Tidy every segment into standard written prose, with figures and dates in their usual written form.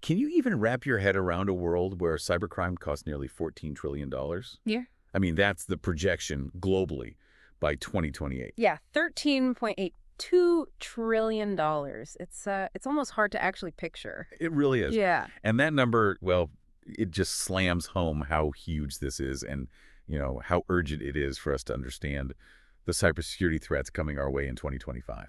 Can you even wrap your head around a world where cybercrime costs nearly $14 trillion? Yeah. I mean, that's the projection globally by 2028. Yeah, $13.82 trillion. It's almost hard to actually picture. It really is. Yeah. And that number, well, it just slams home how huge this is and, how urgent it is for us to understand the cybersecurity threats coming our way in 2025.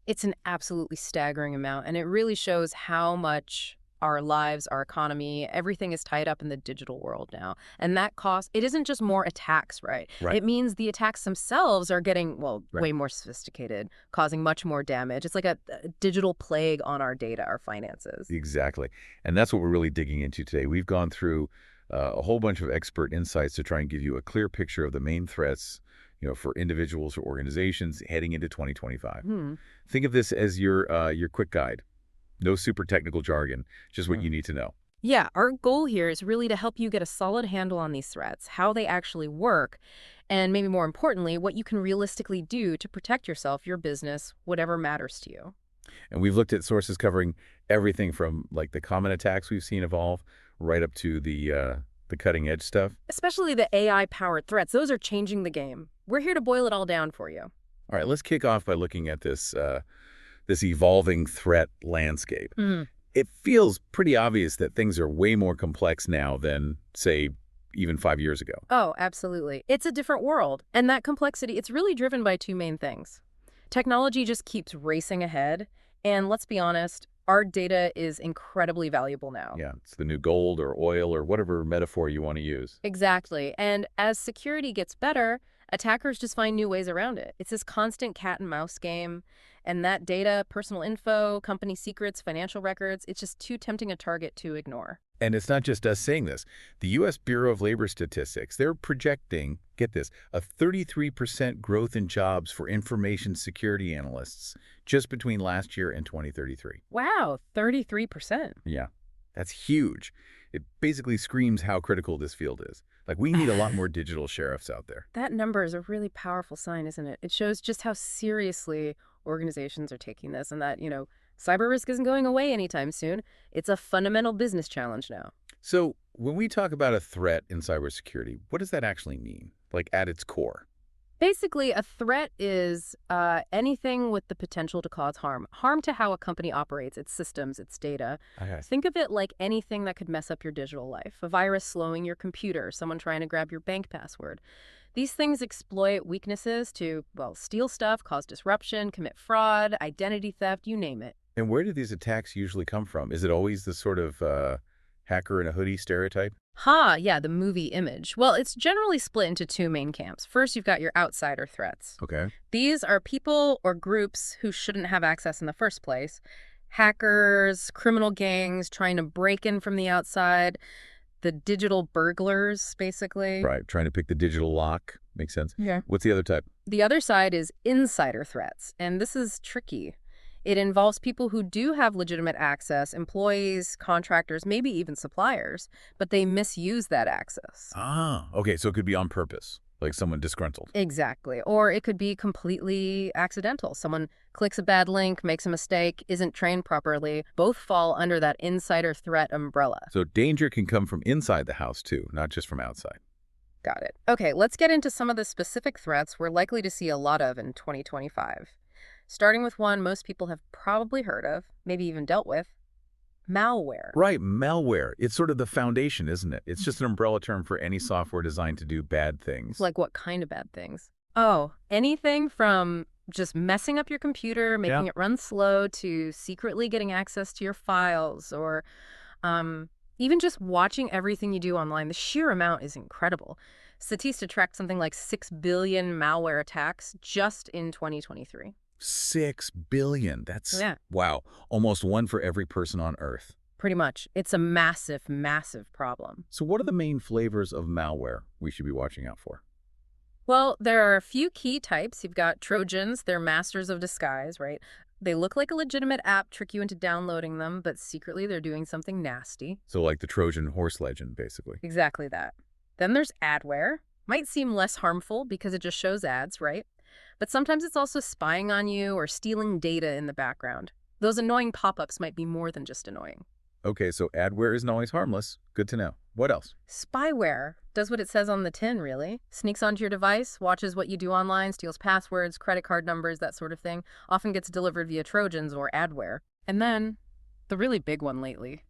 It's an absolutely staggering amount, and it really shows how much our lives, our economy, everything is tied up in the digital world now. And that cost, it isn't just more attacks, right? Right. It means the attacks themselves are getting, well, Right. way more sophisticated, causing much more damage. It's like a digital plague on our data, our finances. Exactly. And that's what we're really digging into today. We've gone through a whole bunch of expert insights to try and give you a clear picture of the main threats, for individuals or organizations heading into 2025. Think of this as your quick guide. No super technical jargon, just what you need to know. Yeah, our goal here is really to help you get a solid handle on these threats, how they actually work, and maybe more importantly, what you can realistically do to protect yourself, your business, whatever matters to you. And we've looked at sources covering everything from like the common attacks we've seen evolve right up to the cutting edge stuff. Especially the AI-powered threats. Those are changing the game. We're here to boil it all down for you. All right, let's kick off by looking at this evolving threat landscape. It feels pretty obvious that things are way more complex now than, say, even 5 years ago. Oh, absolutely. It's a different world. And that complexity, it's really driven by two main things. Technology just keeps racing ahead. And let's be honest, our data is incredibly valuable now. Yeah, it's the new gold or oil or whatever metaphor you want to use. Exactly. And as security gets better, attackers just find new ways around it. It's this constant cat and mouse game. And that data, personal info, company secrets, financial records, it's just too tempting a target to ignore. And it's not just us saying this. The U.S. Bureau of Labor Statistics, they're projecting, get this, a 33% growth in jobs for information security analysts just between last year and 2033. Wow, 33%. Yeah, that's huge. It basically screams how critical this field is. Like, we need a lot more digital sheriffs out there. That number is a really powerful sign, isn't it? It shows just how seriously organizations are taking this and that, cyber risk isn't going away anytime soon. It's a fundamental business challenge now. So when we talk about a threat in cybersecurity, what does that actually mean, like at its core? Basically, a threat is anything with the potential to cause harm. Harm to how a company operates, its systems, its data. Okay. Think of it like anything that could mess up your digital life. A virus slowing your computer, someone trying to grab your bank password. These things exploit weaknesses to, well, steal stuff, cause disruption, commit fraud, identity theft, you name it. And where do these attacks usually come from? Is it always the sort of hacker in a hoodie stereotype? Yeah, the movie Image. Well, it's generally split into two main camps. First, you've got your outsider threats. Okay. These are people or groups who shouldn't have access in the first place. Hackers, criminal gangs trying to break in from the outside, the digital burglars, basically. Right, trying to pick the digital lock. Makes sense. Yeah. What's the other type? The other side is insider threats, and this is tricky. It involves people who do have legitimate access, employees, contractors, maybe even suppliers, but they misuse that access. Ah, okay, so it could be on purpose, like someone disgruntled. Exactly. Or it could be completely accidental. Someone clicks a bad link, makes a mistake, isn't trained properly. Both fall under that insider threat umbrella. So danger can come from inside the house too, not just from outside. Got it. Okay, let's get into some of the specific threats we're likely to see a lot of in 2025. Starting with one most people have probably heard of, maybe even dealt with, malware. Right, malware. It's sort of the foundation, isn't it? It's just an umbrella term for any software designed to do bad things. Like what kind of bad things? Oh, anything from just messing up your computer, making it run slow, to secretly getting access to your files, or even just watching everything you do online. The sheer amount is incredible. Statista tracked something like 6 billion malware attacks just in 2023. 6 billion. That's, Yeah. wow, almost one for every person on Earth. Pretty much. It's a massive, massive problem. So what are the main flavors of malware we should be watching out for? Well, there are a few key types. You've got Trojans. They're masters of disguise, right? They look like a legitimate app, trick you into downloading them, but secretly they're doing something nasty. So like the Trojan horse legend, basically. Exactly that. Then there's adware. Might seem less harmful because it just shows ads, right? But sometimes it's also spying on you or stealing data in the background. Those annoying pop-ups might be more than just annoying. Okay, so adware isn't always harmless. Good to know. What else? Spyware does what it says on the tin, really. Sneaks onto your device, watches what you do online, steals passwords, credit card numbers, that sort of thing. Often gets delivered via Trojans or adware. And then, the really big one lately,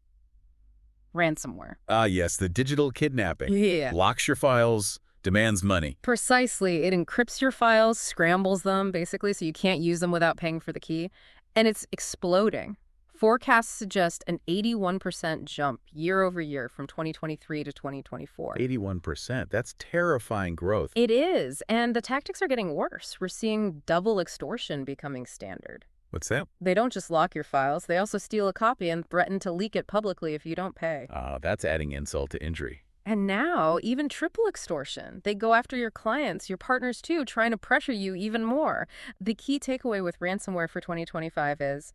ransomware. Ah, yes, the digital kidnapping. Yeah. Locks your files, demands money. Precisely. It encrypts your files, scrambles them, basically, so you can't use them without paying for the key. And it's exploding. Forecasts suggest an 81% jump year over year from 2023 to 2024. 81%. That's terrifying growth. It is, and the tactics are getting worse. We're seeing double extortion becoming standard. What's that? They don't just lock your files, they also steal a copy and threaten to leak it publicly if you don't pay. That's adding insult to injury. And now, even triple extortion. They go after your clients, your partners too, trying to pressure you even more. The key takeaway with ransomware for 2025 is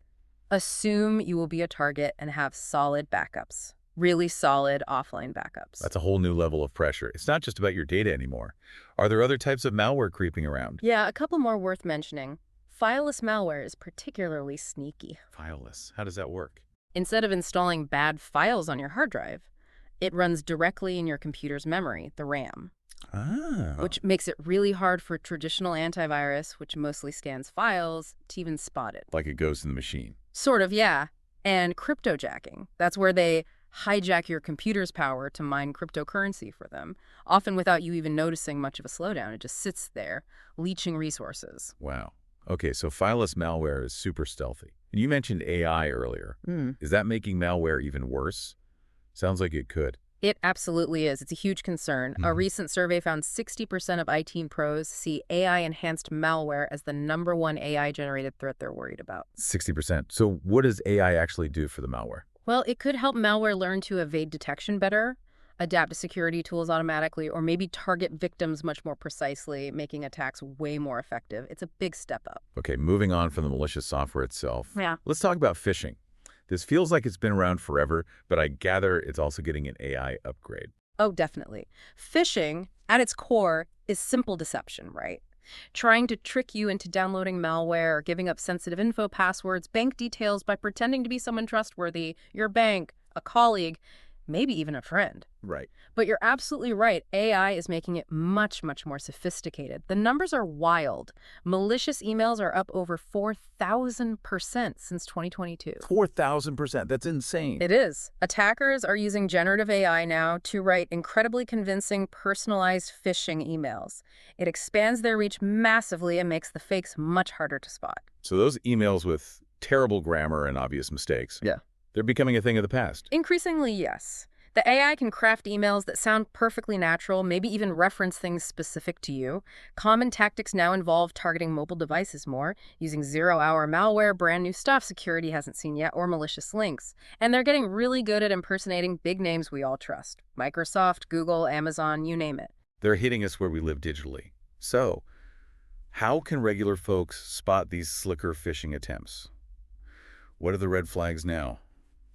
assume you will be a target and have solid backups. Really solid offline backups. That's a whole new level of pressure. It's not just about your data anymore. Are there other types of malware creeping around? Yeah, a couple more worth mentioning. Fileless malware is particularly sneaky. Fileless. How does that work? Instead of installing bad files on your hard drive, it runs directly in your computer's memory, the RAM. Which makes it really hard for traditional antivirus, which mostly scans files, to even spot it. Like it goes in the machine. Sort of, yeah. And cryptojacking. That's where they hijack your computer's power to mine cryptocurrency for them, often without you even noticing much of a slowdown. It just sits there, leeching resources. Wow. Okay, so fileless malware is super stealthy. And you mentioned AI earlier. Is that making malware even worse? Sounds like it could. It absolutely is. It's a huge concern. A recent survey found 60% of IT pros see AI-enhanced malware as the #1 AI-generated threat they're worried about. 60%. So what does AI actually do for the malware? Well, it could help malware learn to evade detection better, adapt to security tools automatically, or maybe target victims much more precisely, making attacks way more effective. It's a big step up. Okay, moving on from the malicious software itself. Yeah. Let's talk about phishing. This feels like it's been around forever, but I gather it's also getting an AI upgrade. Oh, definitely. Phishing, at its core, is simple deception, right? Trying to trick you into downloading malware or giving up sensitive info, passwords, bank details by pretending to be someone trustworthy, your bank, a colleague, maybe even a friend. Right. But you're absolutely right. AI is making it much, much more sophisticated. The numbers are wild. Malicious emails are up over 4,000% since 2022. 4,000%. That's insane. It is. Attackers are using generative AI now to write incredibly convincing, personalized phishing emails. It expands their reach massively and makes the fakes much harder to spot. So those emails with terrible grammar and obvious mistakes, they're becoming a thing of the past. Increasingly, yes. The AI can craft emails that sound perfectly natural, maybe even reference things specific to you. Common tactics now involve targeting mobile devices more, using zero-hour malware, brand new stuff security hasn't seen yet, or malicious links. And they're getting really good at impersonating big names we all trust. Microsoft, Google, Amazon, you name it. They're hitting us where we live digitally. So, how can regular folks spot these slicker phishing attempts? What are the red flags now?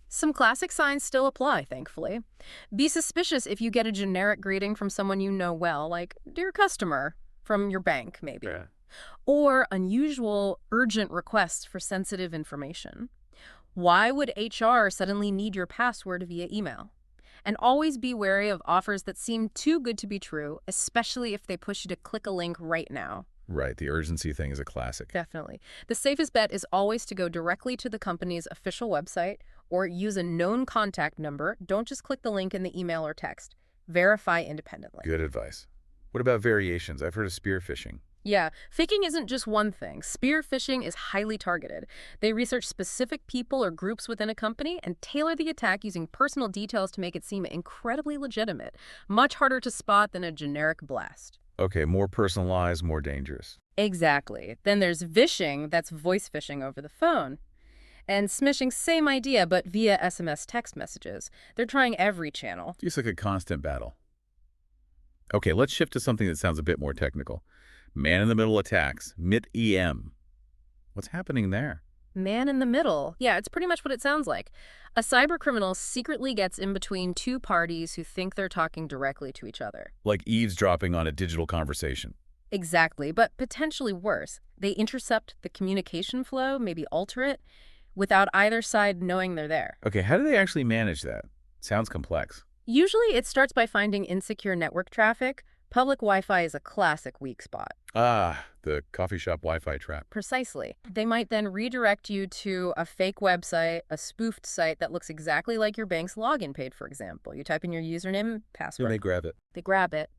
Some classic signs still apply, thankfully. Be suspicious if you get a generic greeting from someone you know well, like, "Dear customer," from your bank, maybe. Yeah. Or unusual, urgent requests for sensitive information. Why would HR suddenly need your password via email? And always be wary of offers that seem too good to be true, especially if they push you to click a link right now. Right, the urgency thing is a classic. Definitely. The safest bet is always to go directly to the company's official website or use a known contact number. Don't just click the link in the email or text. Verify independently. Good advice. What about variations? I've heard of spear phishing. Yeah, faking isn't just one thing. Spear phishing is highly targeted. They research specific people or groups within a company and tailor the attack using personal details to make it seem incredibly legitimate. Much harder to spot than a generic blast. Okay, more personalized, more dangerous. Exactly. Then there's vishing, that's voice phishing over the phone. And smishing, same idea, but via SMS text messages. They're trying every channel. It's like a constant battle. Okay, let's shift to something that sounds a bit more technical. Man-in-the-middle attacks, MIT-EM. What's happening there? Man in the middle. Yeah, it's pretty much what it sounds like. A cybercriminal secretly gets in between two parties who think they're talking directly to each other. Like eavesdropping on a digital conversation. Exactly, but potentially worse. They intercept the communication flow, maybe alter it, without either side knowing they're there. Okay, how do they actually manage that? Sounds complex. Usually, it starts by finding insecure network traffic. Public Wi-Fi is a classic weak spot. Ah, the coffee shop Wi-Fi trap. Precisely. They might then redirect you to a fake website, a spoofed site that looks exactly like your bank's login page, for example. You type in your username and And password. they grab it. They grab it.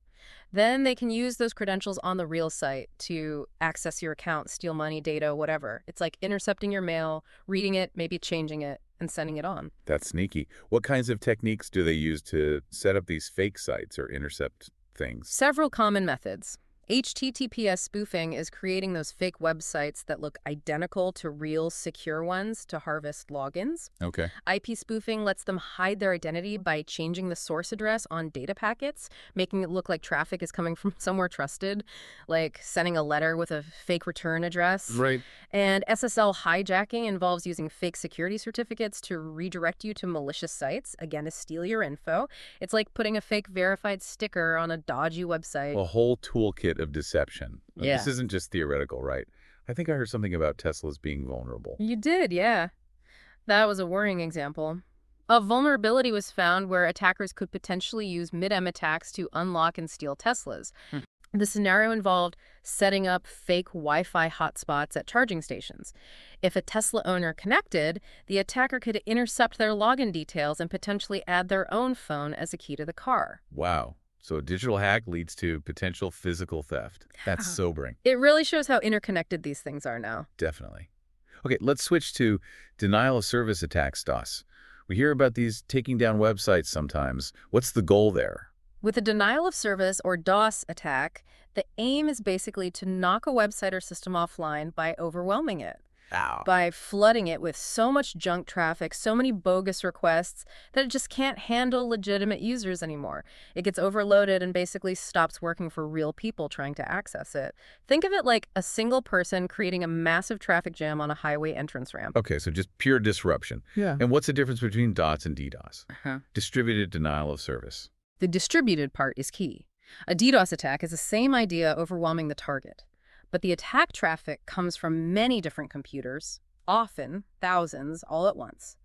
Then they can use those credentials on the real site to access your account, steal money, data, whatever. It's like intercepting your mail, reading it, maybe changing it, and sending it on. That's sneaky. What kinds of techniques do they use to set up these fake sites or intercept things? Several common methods. HTTPS spoofing is creating those fake websites that look identical to real secure ones to harvest logins. Okay. IP spoofing lets them hide their identity by changing the source address on data packets, making it look like traffic is coming from somewhere trusted, like sending a letter with a fake return address. Right. And SSL hijacking involves using fake security certificates to redirect you to malicious sites, again, to steal your info. It's like putting a fake verified sticker on a dodgy website. A whole toolkit of deception. Yeah. This isn't just theoretical, right? I think I heard something about Teslas being vulnerable. You did, yeah. That was a worrying example. A vulnerability was found where attackers could potentially use mid-M attacks to unlock and steal Teslas. Hmm. The scenario involved setting up fake Wi-Fi hotspots at charging stations. If a Tesla owner connected, the attacker could intercept their login details and potentially add their own phone as a key to the car. Wow. So a digital hack leads to potential physical theft. That's sobering. It really shows how interconnected these things are now. Definitely. Okay, let's switch to denial of service attacks, DOS. We hear about these taking down websites sometimes. What's the goal there? With a denial of service or DOS attack, the aim is basically to knock a website or system offline by overwhelming it, Ow. by flooding it with so much junk traffic, so many bogus requests, that it just can't handle legitimate users anymore. It gets overloaded and basically stops working for real people trying to access it. Think of it like a single person creating a massive traffic jam on a highway entrance ramp. Okay, so just pure disruption. Yeah. And what's the difference between DOS and DDoS? Uh-huh. Distributed denial of service. The distributed part is key. A DDoS attack is the same idea overwhelming the target. But the attack traffic comes from many different computers, often thousands all at once.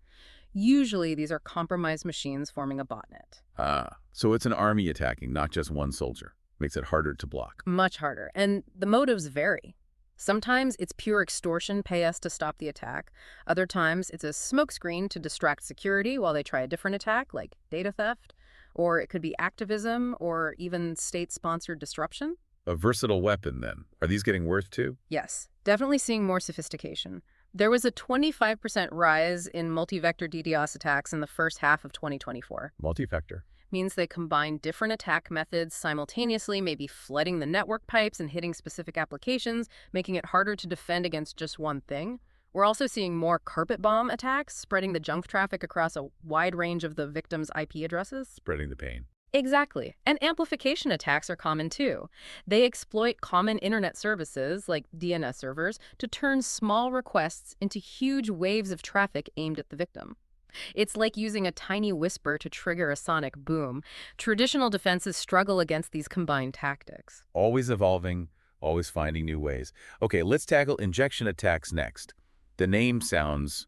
Usually, these are compromised machines forming a botnet. Ah, so it's an army attacking, not just one soldier. Makes it harder to block. Much harder. And the motives vary. Sometimes it's pure extortion, pay us to stop the attack. Other times it's a smokescreen to distract security while they try a different attack, like data theft. Or it could be activism or even state-sponsored disruption. A versatile weapon, then. Are these getting worse, too? Yes, definitely seeing more sophistication. There was a 25% rise in multi-vector DDoS attacks in the first half of 2024. Multi-factor. Means they combine different attack methods simultaneously, maybe flooding the network pipes and hitting specific applications, making it harder to defend against just one thing. We're also seeing more carpet bomb attacks, spreading the junk traffic across a wide range of the victim's IP addresses. Spreading the pain. Exactly. And amplification attacks are common too. They exploit common internet services, like DNS servers, to turn small requests into huge waves of traffic aimed at the victim. It's like using a tiny whisper to trigger a sonic boom. Traditional defenses struggle against these combined tactics. Always evolving, always finding new ways. Okay, let's tackle injection attacks next. The name sounds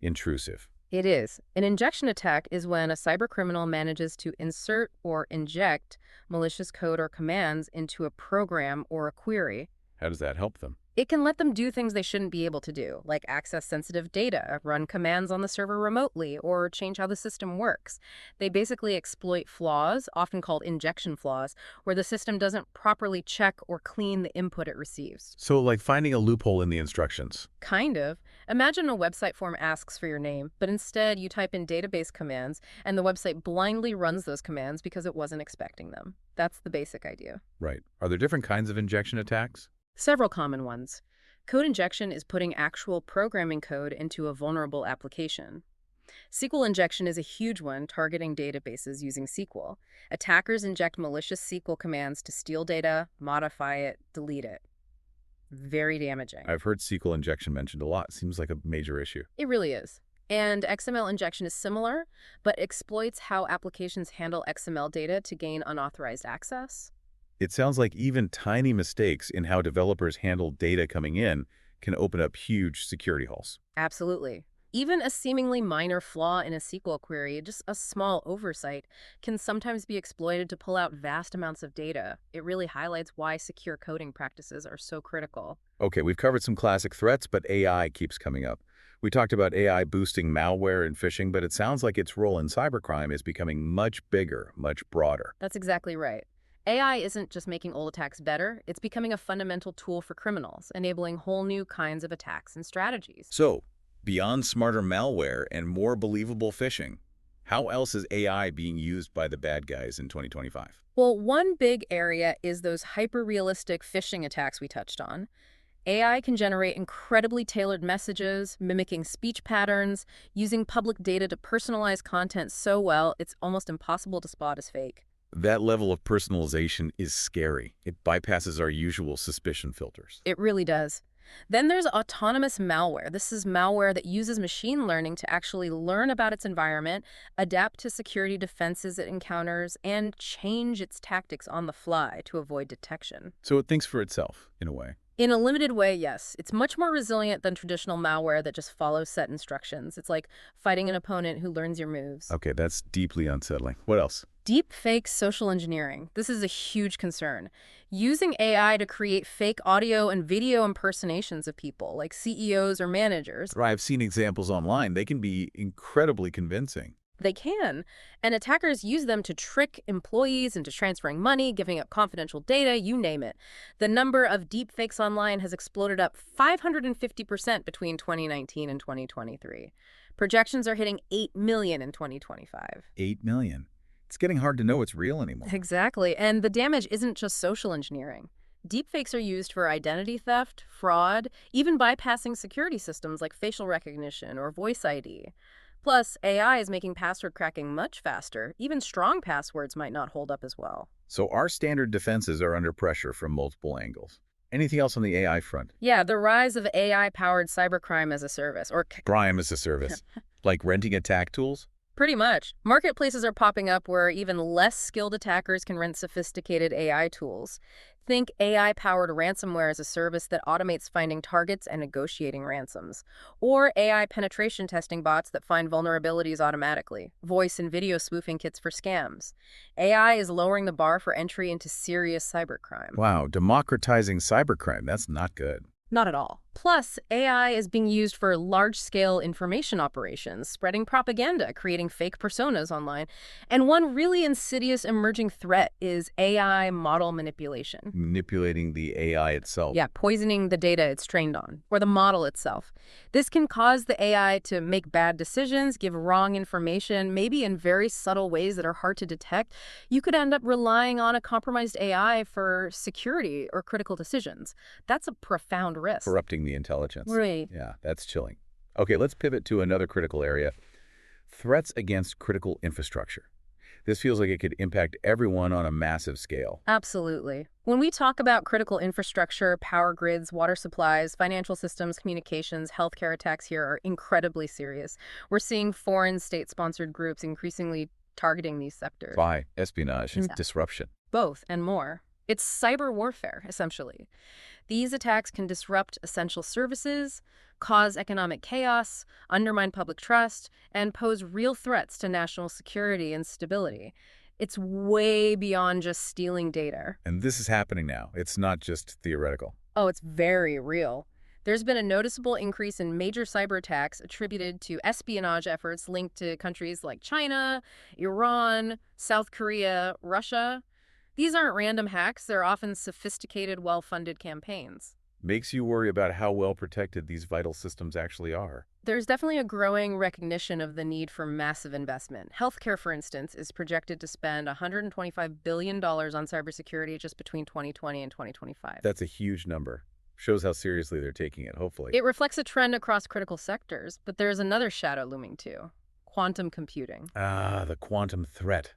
intrusive. It is. An injection attack is when a cybercriminal manages to insert or inject malicious code or commands into a program or a query. How does that help them? It can let them do things they shouldn't be able to do, like access sensitive data, run commands on the server remotely, or change how the system works. They basically exploit flaws, often called injection flaws, where the system doesn't properly check or clean the input it receives. So like finding a loophole in the instructions. Kind of. Imagine a website form asks for your name, but instead you type in database commands, and the website blindly runs those commands because it wasn't expecting them. That's the basic idea. Right. Are there different kinds of injection attacks? Several common ones. Code injection is putting actual programming code into a vulnerable application. SQL injection is a huge one, targeting databases using SQL. Attackers inject malicious SQL commands to steal data, modify it, delete it. Very damaging. I've heard SQL injection mentioned a lot. Seems like a major issue. It really is. And XML injection is similar, but exploits how applications handle XML data to gain unauthorized access. It sounds like even tiny mistakes in how developers handle data coming in can open up huge security holes. Absolutely. Even a seemingly minor flaw in a SQL query, just a small oversight, can sometimes be exploited to pull out vast amounts of data. It really highlights why secure coding practices are so critical. Okay, we've covered some classic threats, but AI keeps coming up. We talked about AI boosting malware and phishing, but it sounds like its role in cybercrime is becoming much bigger, much broader. That's exactly right. AI isn't just making old attacks better, it's becoming a fundamental tool for criminals, enabling whole new kinds of attacks and strategies. So, beyond smarter malware and more believable phishing, how else is AI being used by the bad guys in 2025? Well, one big area is those hyper-realistic phishing attacks we touched on. AI can generate incredibly tailored messages, mimicking speech patterns, using public data to personalize content so well it's almost impossible to spot as fake. That level of personalization is scary. It bypasses our usual suspicion filters. It really does. Then there's autonomous malware. This is malware that uses machine learning to actually learn about its environment, adapt to security defenses it encounters, and change its tactics on the fly to avoid detection. So it thinks for itself, in a way. In a limited way, yes. It's much more resilient than traditional malware that just follows set instructions. It's like fighting an opponent who learns your moves. Okay, that's deeply unsettling. What else? Deep fake social engineering. This is a huge concern. Using AI to create fake audio and video impersonations of people, like CEOs or managers. I've seen examples online. They can be incredibly convincing. They can. And attackers use them to trick employees into transferring money, giving up confidential data, you name it. The number of deepfakes online has exploded up 550% between 2019 and 2023. Projections are hitting 8 million in 2025. 8 million. It's getting hard to know what's real anymore. Exactly. And the damage isn't just social engineering. Deepfakes are used for identity theft, fraud, even bypassing security systems like facial recognition or voice ID. Plus, AI is making password cracking much faster. Even strong passwords might not hold up as well. So our standard defenses are under pressure from multiple angles. Anything else on the AI front? Yeah, the rise of AI-powered cybercrime as a service, or Crime as a service. Like renting attack tools? pretty much. Marketplaces are popping up where even less skilled attackers can rent sophisticated AI tools. Think AI-powered ransomware as a service that automates finding targets and negotiating ransoms. Or AI penetration testing bots that find vulnerabilities automatically. Voice and video spoofing kits for scams. AI is lowering the bar for entry into serious cybercrime. Wow, democratizing cybercrime. That's not good. Not at all. Plus, AI is being used for large-scale information operations, spreading propaganda, creating fake personas online. And one really insidious emerging threat is AI model manipulation. Manipulating the AI itself. Yeah, poisoning the data it's trained on, or the model itself. This can cause the AI to make bad decisions, give wrong information, maybe in very subtle ways that are hard to detect. You could end up relying on a compromised AI for security or critical decisions. That's a profound risk. Corrupting the intelligence. Right. Yeah, that's chilling. Okay, let's pivot to another critical area. Threats against critical infrastructure. This feels like it could impact everyone on a massive scale. Absolutely. When we talk about critical infrastructure, power grids, water supplies, financial systems, communications, healthcare attacks here are incredibly serious. We're seeing foreign state-sponsored groups increasingly targeting these sectors. Spy, espionage, and Yeah. disruption. Both and more. It's cyber warfare, essentially. These attacks can disrupt essential services, cause economic chaos, undermine public trust, and pose real threats to national security and stability. It's way beyond just stealing data. And this is happening now. It's not just theoretical. Oh, it's very real. There's been a noticeable increase in major cyber attacks attributed to espionage efforts linked to countries like China, Iran, South Korea, Russia. These aren't random hacks. They're often sophisticated, well-funded campaigns. Makes you worry about how well protected these vital systems actually are. There's definitely a growing recognition of the need for massive investment. Healthcare, for instance, is projected to spend $125 billion on cybersecurity just between 2020 and 2025. That's a huge number. Shows how seriously they're taking it, hopefully. It reflects a trend across critical sectors, but there's another shadow looming too: quantum computing. Ah, the quantum threat.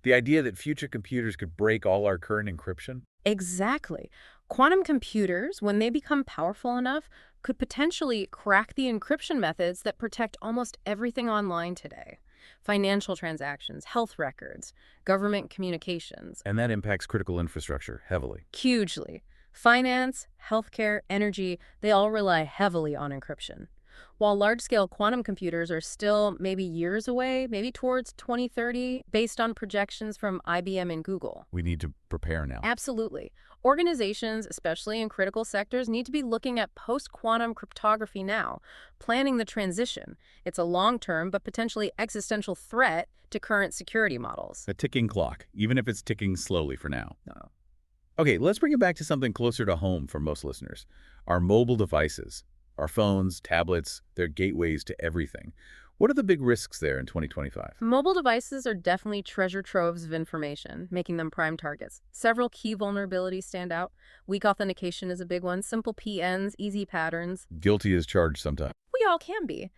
The idea that future computers could break all our current encryption? Exactly. Quantum computers, when they become powerful enough, could potentially crack the encryption methods that protect almost everything online today. Financial transactions, health records, government communications. And that impacts critical infrastructure heavily. Hugely. Finance, healthcare, energy, they all rely heavily on encryption. while large-scale quantum computers are still maybe years away, maybe towards 2030, based on projections from IBM and Google. We need to prepare now. Absolutely. Organizations, especially in critical sectors, need to be looking at post-quantum cryptography now, planning the transition. It's a long-term but potentially existential threat to current security models. A ticking clock, even if it's ticking slowly for now. No. Okay, let's bring it back to something closer to home for most listeners. Our mobile devices, our phones, tablets, they're gateways to everything. What are the big risks there in 2025? Mobile devices are definitely treasure troves of information, making them prime targets. Several key vulnerabilities stand out. Weak authentication is a big one. Simple PNs, easy patterns. Guilty as charged sometimes. We all can be.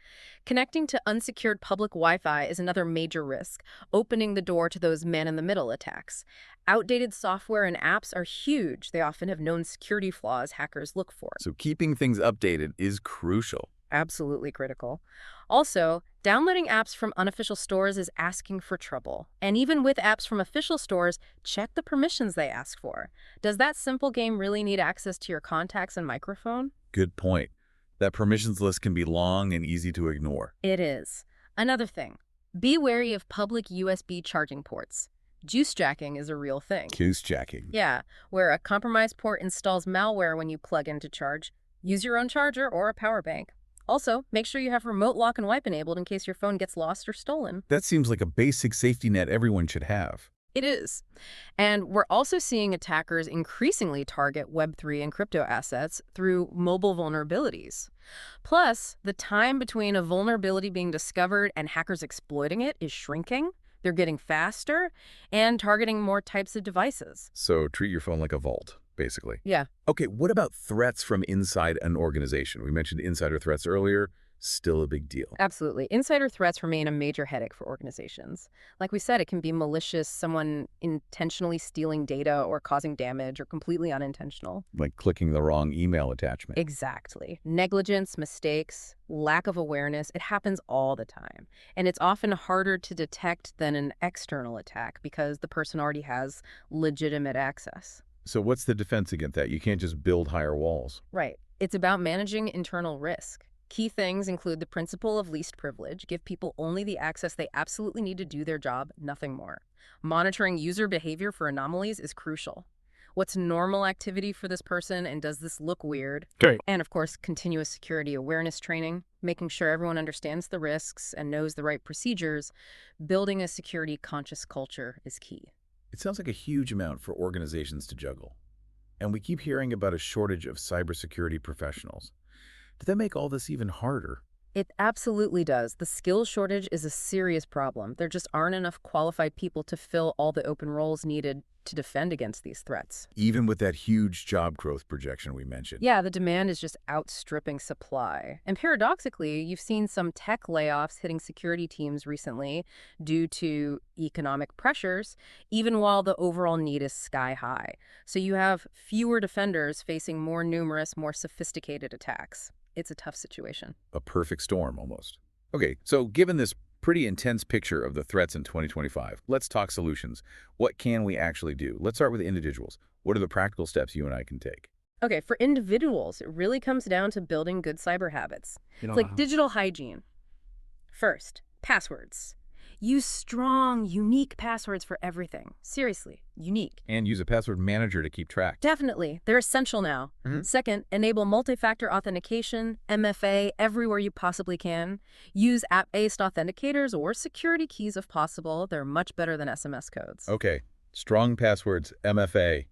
Connecting to unsecured public Wi-Fi is another major risk, opening the door to those man-in-the-middle attacks. Outdated software and apps are huge. They often have known security flaws hackers look for. So keeping things updated is crucial. Absolutely critical. Also, downloading apps from unofficial stores is asking for trouble. And even with apps from official stores, check the permissions they ask for. Does that simple game really need access to your contacts and microphone? Good point. That permissions list can be long and easy to ignore. It is. Another thing, be wary of public USB charging ports. Juice jacking is a real thing. Goose jacking. Yeah, where a compromised port installs malware when you plug in to charge. Use your own charger or a power bank. Also, make sure you have remote lock and wipe enabled in case your phone gets lost or stolen. That seems like a basic safety net everyone should have. It is. And we're also seeing attackers increasingly target Web3 and crypto assets through mobile vulnerabilities. Plus, the time between a vulnerability being discovered and hackers exploiting it is shrinking. They're getting faster and targeting more types of devices. So treat your phone like a vault, basically. Yeah. Okay, what about threats from inside an organization? We mentioned insider threats earlier. Still a big deal. Absolutely. Insider threats remain a major headache for organizations. Like we said, it can be malicious, someone intentionally stealing data or causing damage, or completely unintentional. Like clicking the wrong email attachment. Exactly. Negligence, mistakes, lack of awareness, it happens all the time. And it's often harder to detect than an external attack because the person already has legitimate access. So what's the defense against that? You can't just build higher walls. Right. It's about managing internal risk. Key things include the principle of least privilege. Give people only the access they absolutely need to do their job, nothing more. Monitoring user behavior for anomalies is crucial. What's normal activity for this person, and does this look weird? Great. And of course, continuous security awareness training, making sure everyone understands the risks and knows the right procedures. Building a security-conscious culture is key. It sounds like a huge amount for organizations to juggle. And we keep hearing about a shortage of cybersecurity professionals. Did that make all this even harder? It absolutely does. The skills shortage is a serious problem. There just aren't enough qualified people to fill all the open roles needed to defend against these threats. Even with that huge job growth projection we mentioned. Yeah, the demand is just outstripping supply. And paradoxically, you've seen some tech layoffs hitting security teams recently due to economic pressures, even while the overall need is sky high. So you have fewer defenders facing more numerous, more sophisticated attacks. It's a tough situation. A perfect storm, almost. Okay, so given this pretty intense picture of the threats in 2025, let's talk solutions. What can we actually do? Let's start with individuals. What are the practical steps you and I can take? Okay, for individuals, it really comes down to building good cyber habits. It's like digital hygiene. First, passwords. Use strong, unique passwords for everything. Seriously, unique. And use a password manager to keep track. Definitely. They're essential now. Second, enable multi-factor authentication, MFA, everywhere you possibly can. Use app-based authenticators or security keys if possible. They're much better than SMS codes. Okay, strong passwords, MFA.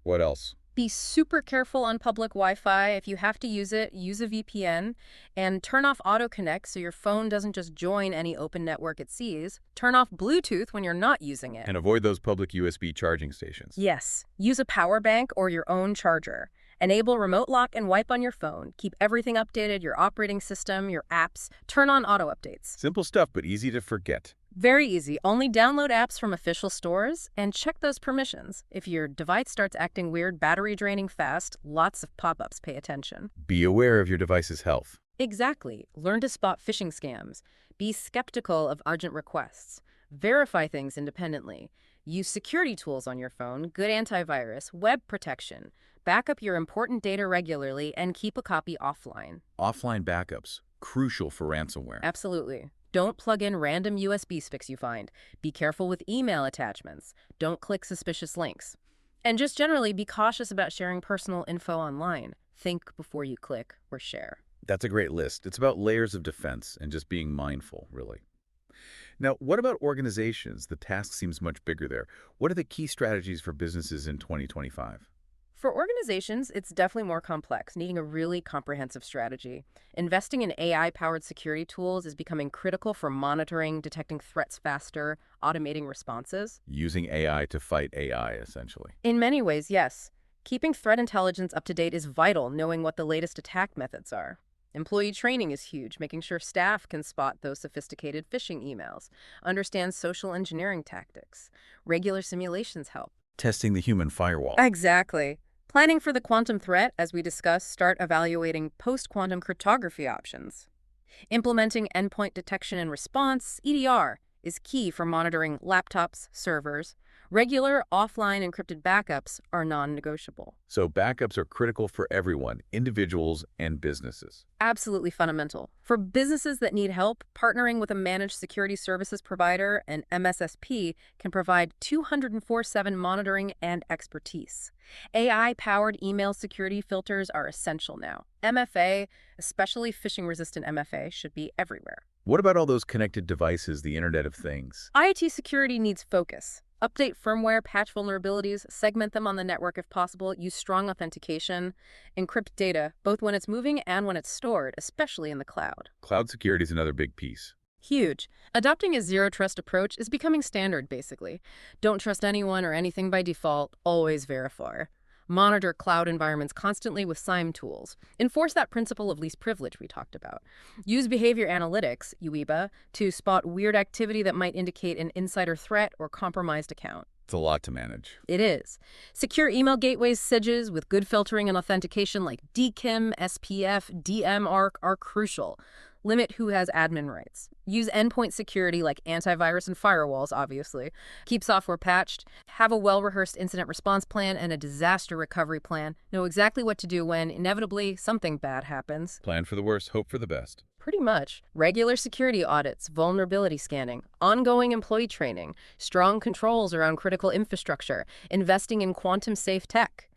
What else? Be super careful on public Wi-Fi. If you have to use it, use a VPN. And turn off auto-connect so your phone doesn't just join any open network it sees. Turn off Bluetooth when you're not using it. And avoid those public USB charging stations. Yes. Use a power bank or your own charger. Enable remote lock and wipe on your phone. Keep everything updated, your operating system, your apps. Turn on auto-updates. Simple stuff, but easy to forget. Very easy. Only download apps from official stores and check those permissions. If your device starts acting weird, battery draining fast, lots of pop-ups, pay attention. Be aware of your device's health. Exactly. Learn to spot phishing scams. Be skeptical of urgent requests. Verify things independently. Use security tools on your phone, good antivirus, web protection. Back up your important data regularly and keep a copy offline. Offline backups, crucial for ransomware. Absolutely. Don't plug in random USB sticks you find. Be careful with email attachments. Don't click suspicious links. And just generally be cautious about sharing personal info online. Think before you click or share. That's a great list. It's about layers of defense and just being mindful, really. Now, what about organizations? The task seems much bigger there. What are the key strategies for businesses in 2025? For organizations, it's definitely more complex, needing a really comprehensive strategy. Investing in AI-powered security tools is becoming critical for monitoring, detecting threats faster, automating responses. Using AI to fight AI, essentially. In many ways, yes. Keeping threat intelligence up to date is vital, knowing what the latest attack methods are. Employee training is huge, making sure staff can spot those sophisticated phishing emails, understand social engineering tactics. Regular simulations help. Testing the human firewall. Exactly. Planning for the quantum threat, as we discussed, start evaluating post-quantum cryptography options. Implementing endpoint detection and response, EDR, is key for monitoring laptops, servers. Regular offline encrypted backups are non-negotiable. So backups are critical for everyone, individuals and businesses. Absolutely fundamental. For businesses that need help, partnering with a managed security services provider, an MSSP, can provide 204/7 monitoring and expertise. AI-powered email security filters are essential now. MFA, especially phishing-resistant MFA, should be everywhere. What about all those connected devices, the Internet of Things? IoT security needs focus. Update firmware, patch vulnerabilities, segment them on the network if possible, use strong authentication, encrypt data, both when it's moving and when it's stored, especially in the cloud. Cloud security is another big piece. Huge. Adopting a zero-trust approach is becoming standard, basically. Don't trust anyone or anything by default, always verify. Monitor cloud environments constantly with SIEM tools. Enforce that principle of least privilege we talked about. Use behavior analytics, UEBA, to spot weird activity that might indicate an insider threat or compromised account. It's a lot to manage. It is. Secure email gateways, SIGs, with good filtering and authentication like DKIM, SPF, DMARC are crucial. Limit who has admin rights. Use endpoint security like antivirus and firewalls, obviously. Keep software patched. Have a well-rehearsed incident response plan and a disaster recovery plan. Know exactly what to do when, inevitably, something bad happens. Plan for the worst, hope for the best. Pretty much. Regular security audits, vulnerability scanning, ongoing employee training, strong controls around critical infrastructure, investing in quantum-safe tech.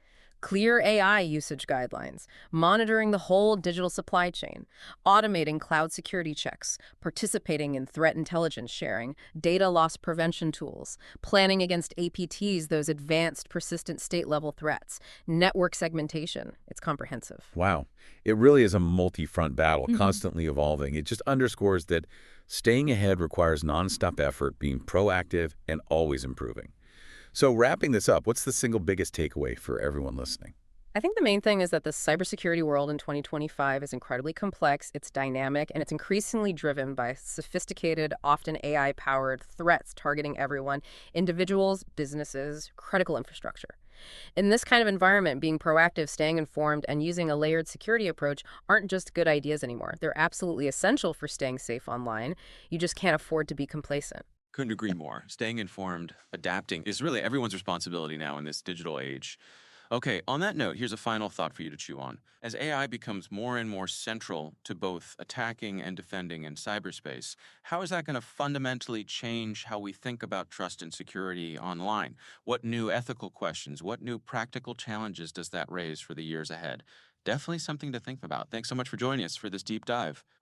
Clear AI usage guidelines, monitoring the whole digital supply chain, automating cloud security checks, participating in threat intelligence sharing, data loss prevention tools, planning against APTs, those advanced persistent state-level threats, network segmentation. It's comprehensive. Wow. It really is a multi-front battle, constantly evolving. It just underscores that staying ahead requires nonstop effort, being proactive, and always improving. So wrapping this up, what's the single biggest takeaway for everyone listening? I think the main thing is that the cybersecurity world in 2025 is incredibly complex, it's dynamic, and it's increasingly driven by sophisticated, often AI-powered threats targeting everyone, individuals, businesses, critical infrastructure. In this kind of environment, being proactive, staying informed, and using a layered security approach aren't just good ideas anymore. They're absolutely essential for staying safe online. You just can't afford to be complacent. Couldn't agree more. Staying informed, adapting is really everyone's responsibility now in this digital age. Okay, on that note, here's a final thought for you to chew on. As AI becomes more and more central to both attacking and defending in cyberspace, how is that going to fundamentally change how we think about trust and security online? What new ethical questions, what new practical challenges does that raise for the years ahead? Definitely something to think about. Thanks so much for joining us for this deep dive.